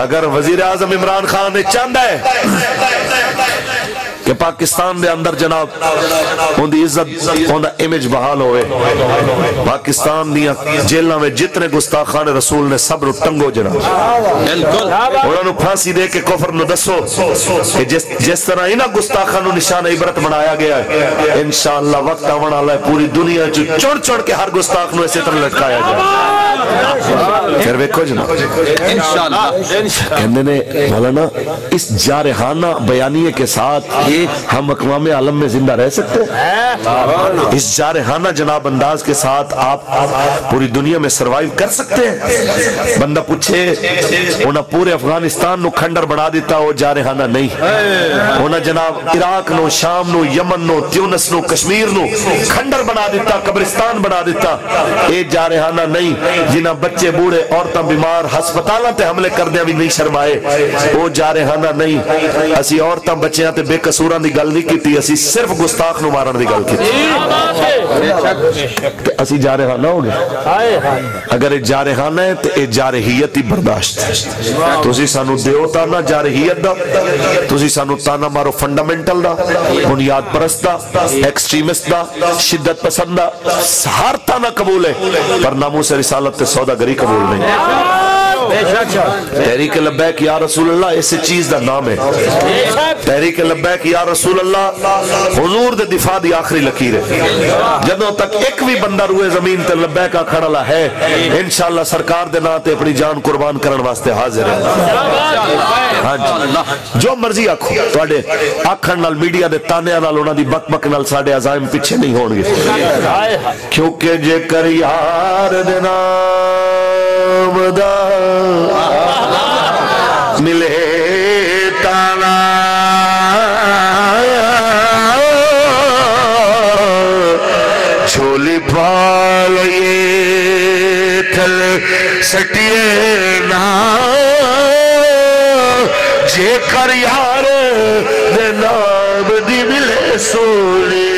اگر وزیر اعظم عمران خان نے چاہتا ہے کہ پاکستان دے اندر جناب ان دی عزت ان دا امیج بحال ہوئے، پاکستان دیا جیلوں میں جتنے گستاخان رسول نے سب رو ٹنگو جناب، انہوں نے پھانسی دے کے کفر نو دسو کہ جس طرح انہاں گستاخان نو نشان عبرت بنایا گیا ہے، انشاءاللہ وقت آون والا ہے پوری دنیا چڑھ چڑھ کے ہر گستاخ نو اسی طرح لٹکایا جائے۔ پھر ویکھو جناب کہنے نے مولانا اس جارحانہ بیانیے کے ساتھ ہم اقوام عالم میں زندہ رہ سکتے ہیں؟ اس جارحانہ جناب انداز کے ساتھ آپ پوری دنیا میں سروائیو کر سکتے ہیں؟ بندہ پوچھے انہاں پورے افغانستان نو کھنڈر بنا دیتا، وہ جارحانہ نہیں، انہاں جناب عراق نو، شام نو، یمن نو، تیونس نو، کشمیر نو کھنڈر بنا دیتا، قبرستان بنا دیتا، اے جارحانہ نہیں جنہاں بچے بوڑھے عورتاں بیمار ہسپتالاں تے حملے کر دیا بھی نہیں شرمائے، وہ جارحانہ نہیں۔ اسی عورتاں بچیاں تے بے قصوراں دی گل نہیں کیتی، اسی صرف گستاخ نو مارن دی گل کیتی، اسی جارحانہ ہو گئے۔ اگر یہ جارحانہ ہے تو یہ جارحیت ہی برداشت ہے۔ تسی سانو دیو تانا جارحیت دا، تسی سانو تانا مارو فنڈامنٹل دا، بنیاد پرست دا، ایکسٹریمسٹ دا، شدت پسند دا، ہر تانا قبول ہے، پر ناموس رسالت تے سوداگری قبول نہیں۔ تحریک لبیک یا رسول اللہ اس چیز دا نام ہے، تحریک لبیک یا رسول اللہ حضور دے دفاع دی آخری لکیر ہے۔ جدوں تک ایک بھی بندہ روئے زمین تے لبیک آکھن والا ہے، انشاءاللہ سرکار دے نام تے اپنی جان قربان کرن واسطے حاضر ہے۔ ہاں جی جو مرضی آکھو، تواڈے آکھن نال میڈیا دے تانیاں نال انہاں دی بک بک نال ساڈے عزائم پیچھے نہیں ہون گے، کیونکہ جے کر یار دے نام دا ملے تانا چھولی پالئے تھل سٹیے نا جے کر یار دے نام دی ملے سولی